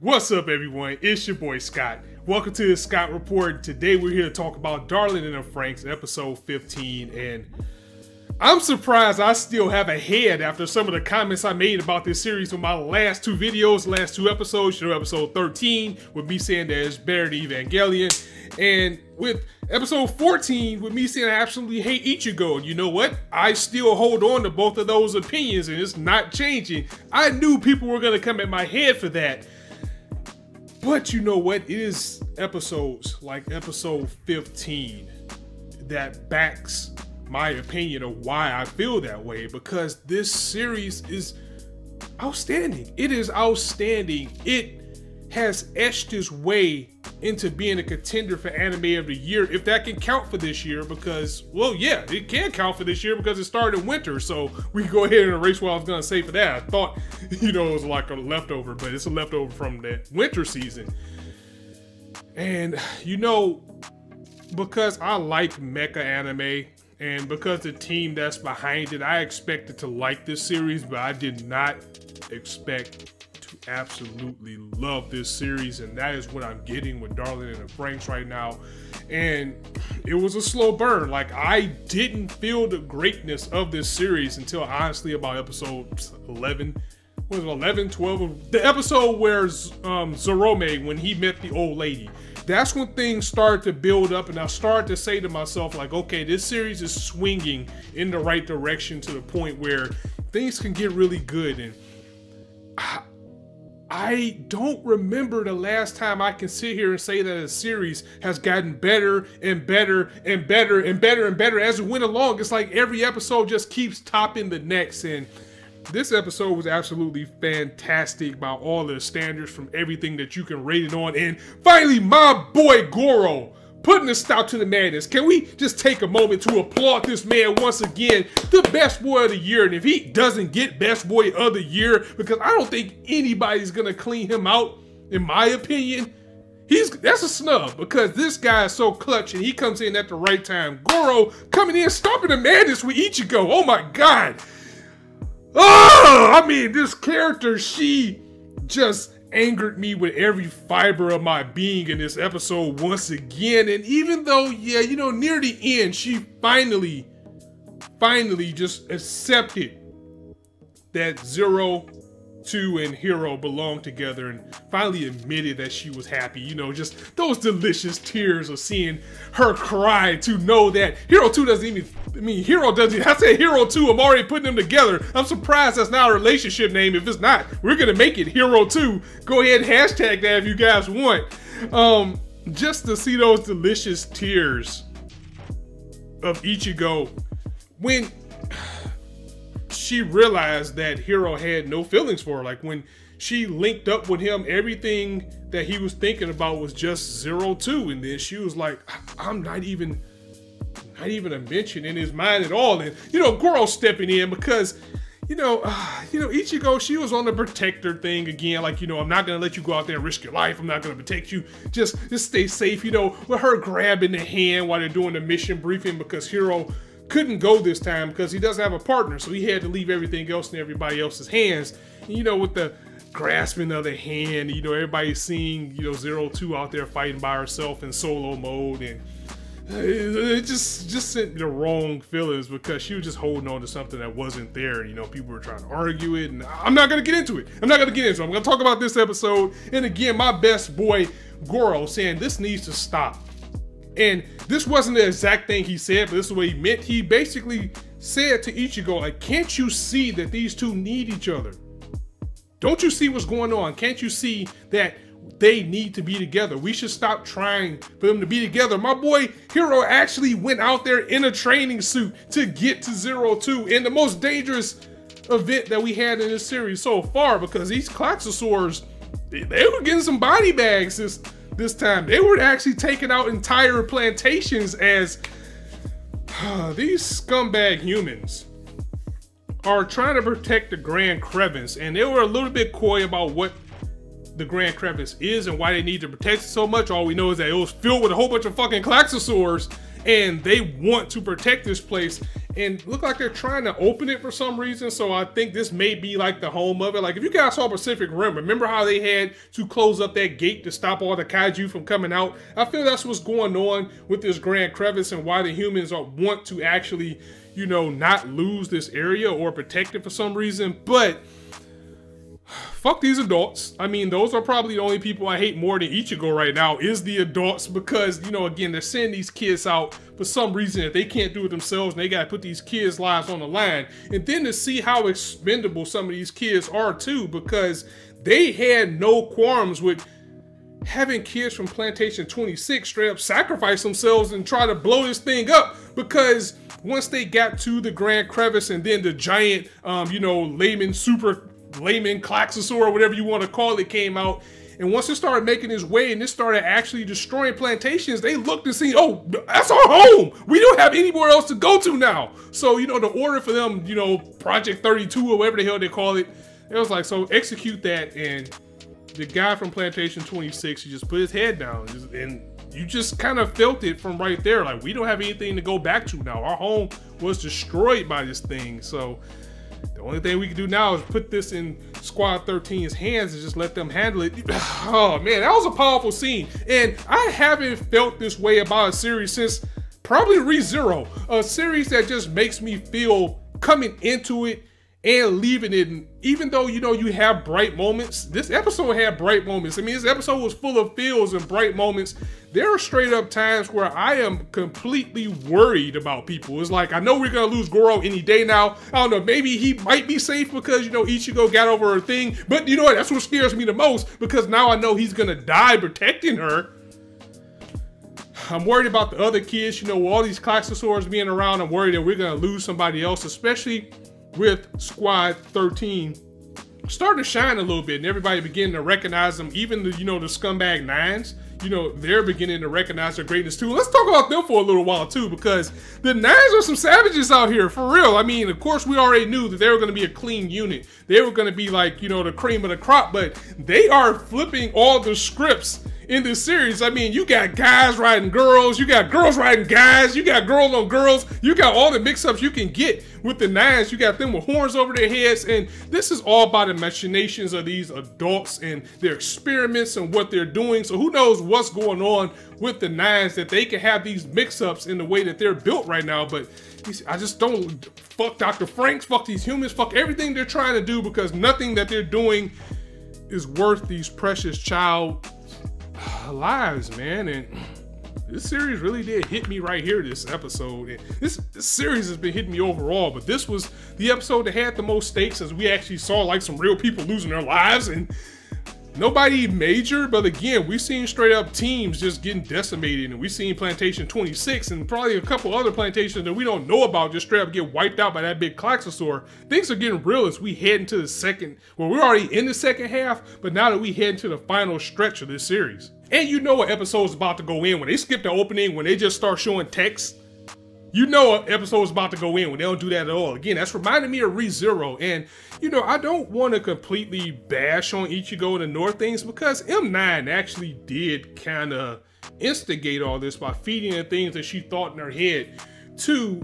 What's up, everyone? It's your boy Scott. Welcome to the Scott Report. Today we're here to talk about Darling in the Franxx, episode 15, and I'm surprised I still have a head after some of the comments I made about this series on my last two videos, last two episodes. Episode 13 with me saying that it's better than Evangelion, and with episode 14 with me saying I absolutely hate Ichigo. And you know what? I still hold on to both of those opinions, and it's not changing. I knew people were going to come at my head for that. But you know what? It is episodes like episode 15 that backs my opinion of why I feel that way, because this series is outstanding. It is outstanding. It has etched its way into being a contender for anime of the year, if that can count for this year, because, well, yeah, it can count for this year because it started in winter, so we can go ahead and erase what I was going to say for that. I thought, it was like a leftover, but it's a leftover from the winter season. And, because I like mecha anime, and because the team that's behind it, I expected to like this series, but I did not expect to absolutely love this series, and that is what I'm getting with Darling in the Franxx right now. And it was a slow burn. Like, I didn't feel the greatness of this series until honestly about episode 11. What was it, 11, 12? The episode where Zorome, when he met the old lady. That's when things started to build up, and I started to say to myself, like, okay, this series is swinging in the right direction to the point where things can get really good. And I don't remember the last time I can sit here and say that a series has gotten better and better and better and better and better as it went along. It's like every episode just keeps topping the next, and this episode was absolutely fantastic by all the standards, from everything that you can rate it on. And finally, my boy Goro putting a stop to the madness. Can we just take a moment to applaud this man once again, the best boy of the year? And if he doesn't get best boy of the year, because I don't think anybody's gonna clean him out, in my opinion, that's a snub, because this guy is so clutch and he comes in at the right time. Goro coming in, stopping the madness with Ichigo. Oh my God. Oh, I mean, this character, she just angered me with every fiber of my being in this episode once again. And even though, yeah, near the end, she finally just accepted that Zero, 2, and Hiro belong together, and finally admitted that she was happy. Just those delicious tears of seeing her cry to know that HiroTwo doesn't even, I said HiroTwo, I'm already putting them together. I'm surprised that's not a relationship name. If it's not, we're gonna make it HiroTwo. Go ahead and hashtag that if you guys want. Just to see those delicious tears of Ichigo when she realized that Hiro had no feelings for her. Like, when she linked up with him, everything that he was thinking about was just 0-2, and then she was like, I'm not even a mention in his mind at all. And Goro stepping in, because Ichigo, she was on the protector thing again, like, I'm not gonna let you go out there and risk your life, I'm not gonna protect you, just stay safe, with her grabbing the hand while they're doing the mission briefing, because Hiro couldn't go this time because he doesn't have a partner, so he had to leave everything else in everybody else's hands. And, with the grasping of the hand, everybody's seeing 0-2 out there fighting by herself in solo mode, and it just sent me the wrong feelings, because she was just holding on to something that wasn't there. People were trying to argue it, and I'm not gonna get into it. I'm gonna talk about this episode, and again, my best boy Goro saying this needs to stop. And this wasn't the exact thing he said, but this is what he meant. He basically said to Ichigo, like, can't you see that these two need each other? Don't you see what's going on? Can't you see that they need to be together? We should stop trying for them to be together. My boy Hiro actually went out there in a training suit to get to 0-2 in the most dangerous event that we had in this series so far, because these Klaxosaurs, they were getting some body bags this time. They were actually taking out entire plantations, as these scumbag humans are trying to protect the Grand Crevice, and they were a little bit coy about what the Grand Crevice is and why they need to protect it so much. All we know is that it was filled with a whole bunch of fucking Klaxosaurs, and they want to protect this place and look like they're trying to open it for some reason. So I think this may be like the home of it. Like if you guys saw Pacific Rim, remember how they had to close up that gate to stop all the kaiju from coming out? I feel that's what's going on with this Grand Crevice and why the humans want to actually, you know, not lose this area or protect it for some reason. But fuck these adults. I mean, those are probably the only people I hate more than Ichigo right now is the adults, because, you know, again, they're sending these kids out for some reason that they can't do it themselves, and they got to put these kids' lives on the line. And then to see how expendable some of these kids are too, because they had no qualms with having kids from Plantation 26 straight up sacrifice themselves and try to blow this thing up, because once they got to the Grand Crevice and then the giant, you know, super layman Klaxosaur or whatever you want to call it came out, and once it started making its way and it started actually destroying plantations, they looked and see, oh, that's our home. We don't have anywhere else to go to now. So, you know, the order for them, you know, Project 32 or whatever the hell they call it, it was like, so execute that. And the guy from Plantation 26, he just put his head down, and you just kind of felt it from right there. Like, we don't have anything to go back to now. Our home was destroyed by this thing. So the only thing we can do now is put this in Squad 13's hands and just let them handle it. Oh man, that was a powerful scene. And I haven't felt this way about a series since probably ReZero, a series that just makes me feel coming into it and leaving it. And even though, you know, you have bright moments, this episode had bright moments. I mean, this episode was full of feels and bright moments. There are straight up times where I am completely worried about people. It's like, I know we're gonna lose Goro any day now. I don't know, maybe he might be safe because, you know, Ichigo got over her thing. But you know what, that's what scares me the most, because now I know he's gonna die protecting her. I'm worried about the other kids, you know, with all these Klaxosaurs being around. I'm worried that we're gonna lose somebody else, especially with Squad 13 starting to shine a little bit and everybody beginning to recognize them. Even the, you know, the scumbag nines, you know, they're beginning to recognize their greatness too. Let's talk about them for a little while too, because the nines are some savages out here, for real. I mean, of course, we already knew that they were going to be a clean unit. They were going to be like, you know, the cream of the crop, but they are flipping all the scripts in this series. I mean, you got guys riding girls, you got girls riding guys, you got girls on girls, you got all the mix-ups you can get with the nines. You got them with horns over their heads, and this is all by the machinations of these adults and their experiments and what they're doing. So who knows what's going on with the nines, that they can have these mix-ups in the way that they're built right now. But I just don't, fuck Dr. Franxx, fuck these humans, fuck everything they're trying to do, because nothing that they're doing is worth these precious child lives, man. And this series really did hit me right here this episode. And this series has been hitting me overall, but this was the episode that had the most stakes, as we actually saw like some real people losing their lives, and nobody major, but again, we've seen straight up teams just getting decimated, and we've seen Plantation 26 and probably a couple other plantations that we don't know about just straight up get wiped out by that big Klaxosaur. Things are getting real as we head into the second, well, we're already in the second half, but now that we head into the final stretch of this series. And you know what episode's about to go in when they skip the opening, when they just start showing text. You know an episode's about to go in when they don't do that at all. Again, that's reminding me of ReZero. And, you know, I don't want to completely bash on Ichigo and ignore things, because M9 actually did kind of instigate all this by feeding the things that she thought in her head to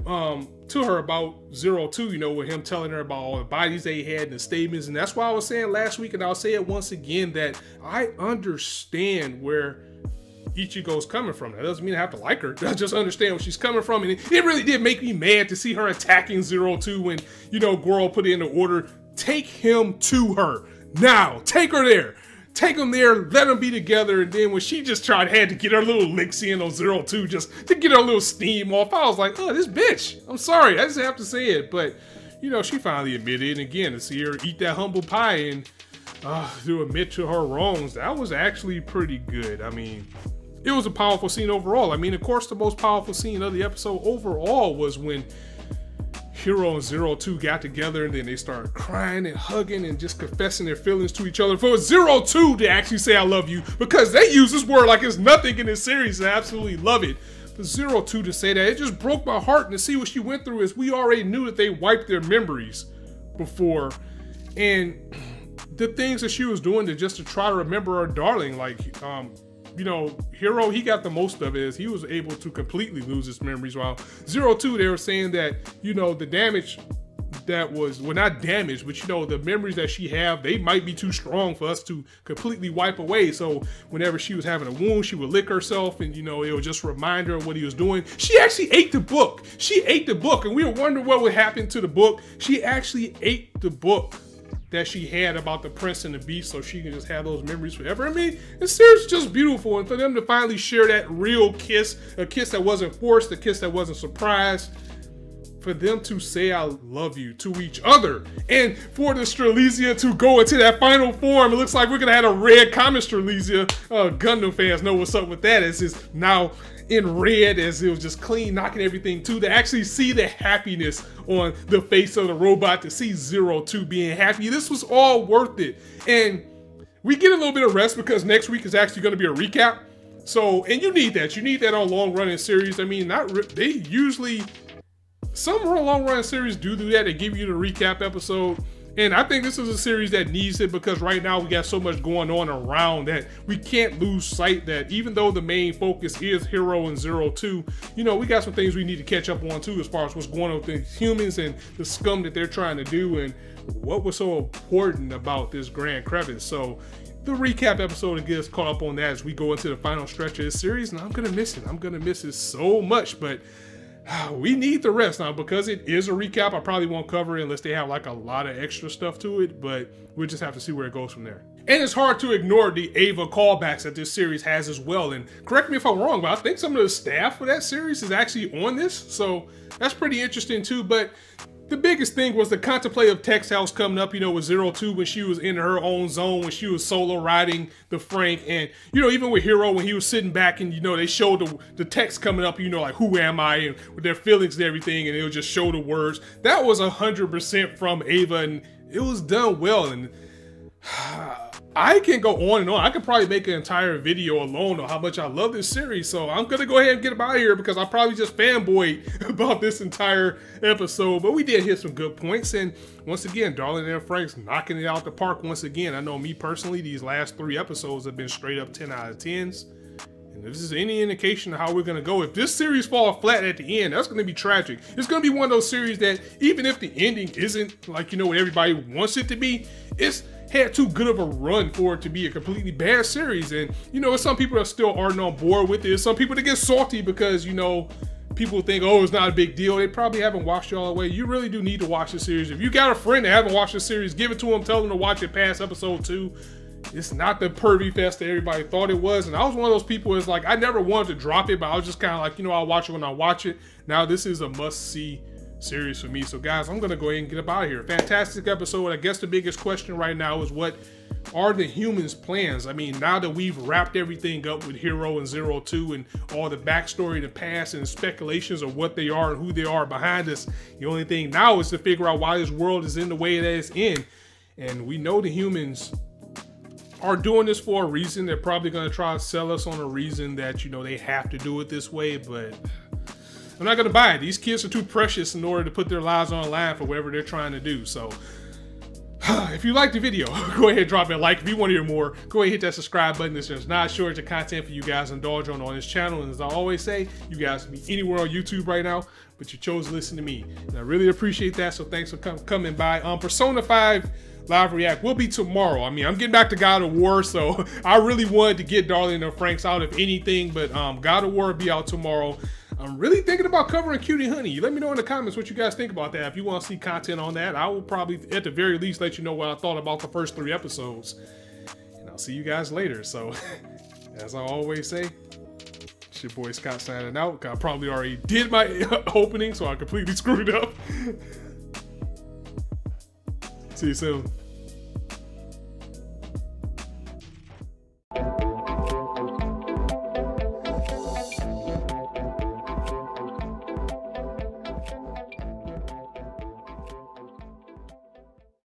her about HiroTwo, you know, with him telling her about all the bodies they had and the statements. And that's why I was saying last week, and I'll say it once again, that I understand where Ichigo's coming from. That doesn't mean I have to like her. I just understand where she's coming from. And it really did make me mad to see her attacking HiroTwo when, you know, Goro put in the order, take him to her. Now, take her there. Take them there, let them be together. And then when she just had to get her little licks in on HiroTwo just to get her little steam off, I was like, oh, this bitch. I'm sorry, I just have to say it. But, you know, she finally admitted. And again, to see her eat that humble pie and to admit to her wrongs, that was actually pretty good. I mean, it was a powerful scene overall. I mean, of course, the most powerful scene of the episode overall was when Hiro and HiroTwo got together, and then they started crying and hugging and just confessing their feelings to each other. For HiroTwo to actually say I love you, because they use this word like it's nothing in this series, I absolutely love it. For HiroTwo to say that, it just broke my heart. And to see what she went through, is we already knew that they wiped their memories before, and the things that she was doing to try to remember her darling, like you know, Hiro, he got the most of it, is he was able to completely lose his memories, while HiroTwo, they were saying that, you know, the damage that was, well, not damage, but you know, the memories that she have, they might be too strong for us to completely wipe away. So whenever she was having a wound, she would lick herself, and you know, it would just remind her of what he was doing. She actually ate the book. She ate the book, and we were wondering what would happen to the book. She actually ate the book that she had about the Prince and the Beast, so she can just have those memories forever. I mean, the series is just beautiful, and for them to finally share that real kiss, a kiss that wasn't forced, a kiss that wasn't surprised, for them to say I love you to each other, and for the Strelitzia to go into that final form. It looks like we're gonna have a red common Strelitzia. Gundam fans know what's up with that. It's just now in red, as it was just clean, knocking everything to actually see the happiness on the face of the robot, to see HiroTwo being happy. This was all worth it. And we get a little bit of rest because next week is actually going to be a recap. So, and you need that. You need that on long running series. I mean, they usually, some long running series do that. They give you the recap episode. And I think this is a series that needs it, because right now we got so much going on around that we can't lose sight that even though the main focus is Hiro and HiroTwo, you know, we got some things we need to catch up on too, as far as what's going on with the humans and the scum that they're trying to do, and what was so important about this Grand Crevice. So the recap episode will get us caught up on that as we go into the final stretch of this series, and I'm gonna miss it. I'm gonna miss it so much, but we need the rest now, because it is a recap. I probably won't cover it unless they have like a lot of extra stuff to it, but we'll just have to see where it goes from there. And it's hard to ignore the Ava callbacks that this series has as well. And correct me if I'm wrong, but I think some of the staff for that series is actually on this, so that's pretty interesting too. But the biggest thing was the contemplative text house coming up, you know, with HiroTwo when she was in her own zone, when she was solo riding the Franxx. And, you know, even with Hiro, when he was sitting back and, you know, they showed the text coming up, you know, like, who am I, and with their feelings and everything, and it would just show the words. That was 100% from Ava, and it was done well. And I can go on and on. I could probably make an entire video alone on how much I love this series. So I'm gonna go ahead and get him out of here, because I probably just fanboyed about this entire episode. But we did hit some good points. And once again, Darling and Franxx knocking it out the park once again. I know me personally, these last 3 episodes have been straight up 10 out of 10s. And if this is any indication of how we're gonna go, if this series falls flat at the end, that's gonna be tragic. It's gonna be one of those series that, even if the ending isn't like, you know, what everybody wants it to be, it's had too good of a run for it to be a completely bad series. And you know, some people that still aren't on board with it. Some people that get salty because, you know, people think, oh, it's not a big deal. They probably haven't watched it all the way. You really do need to watch the series. If you got a friend that haven't watched the series, give it to them, tell them to watch it past episode 2. It's not the pervy fest that everybody thought it was. And I was one of those people who's like, I never wanted to drop it, but I was just kind of like, you know, I'll watch it when I watch it. Now this is a must-see series for me. So guys, I'm gonna go ahead and get up out of here. Fantastic episode. I guess the biggest question right now is, what are the humans' plans? I mean, now that we've wrapped everything up with Hiro and HiroTwo and all the backstory, the past, and the speculations of what they are and who they are behind us, the only thing now is to figure out why this world is in the way that it's in. And we know the humans are doing this for a reason. They're probably going to try to sell us on a reason that, you know, they have to do it this way, but I'm not going to buy it. These kids are too precious in order to put their lives on the line for whatever they're trying to do. So if you liked the video, go ahead and drop a like. If you want to hear more, go ahead and hit that subscribe button. There's not a shortage of content for you guys to indulge on this channel. And as I always say, you guys can be anywhere on YouTube right now, but you chose to listen to me. And I really appreciate that. So thanks for coming by. Persona 5 live react will be tomorrow. I mean, I'm getting back to God of War, so I really wanted to get Darling and Franxx out if anything, but God of War will be out tomorrow. I'm really thinking about covering Cutie Honey. Let me know in the comments what you guys think about that. If you want to see content on that, I will probably, at the very least, let you know what I thought about the first 3 episodes. And I'll see you guys later. So, as I always say, it's your boy Scott signing out. I probably already did my opening, so I completely screwed it up. See you soon.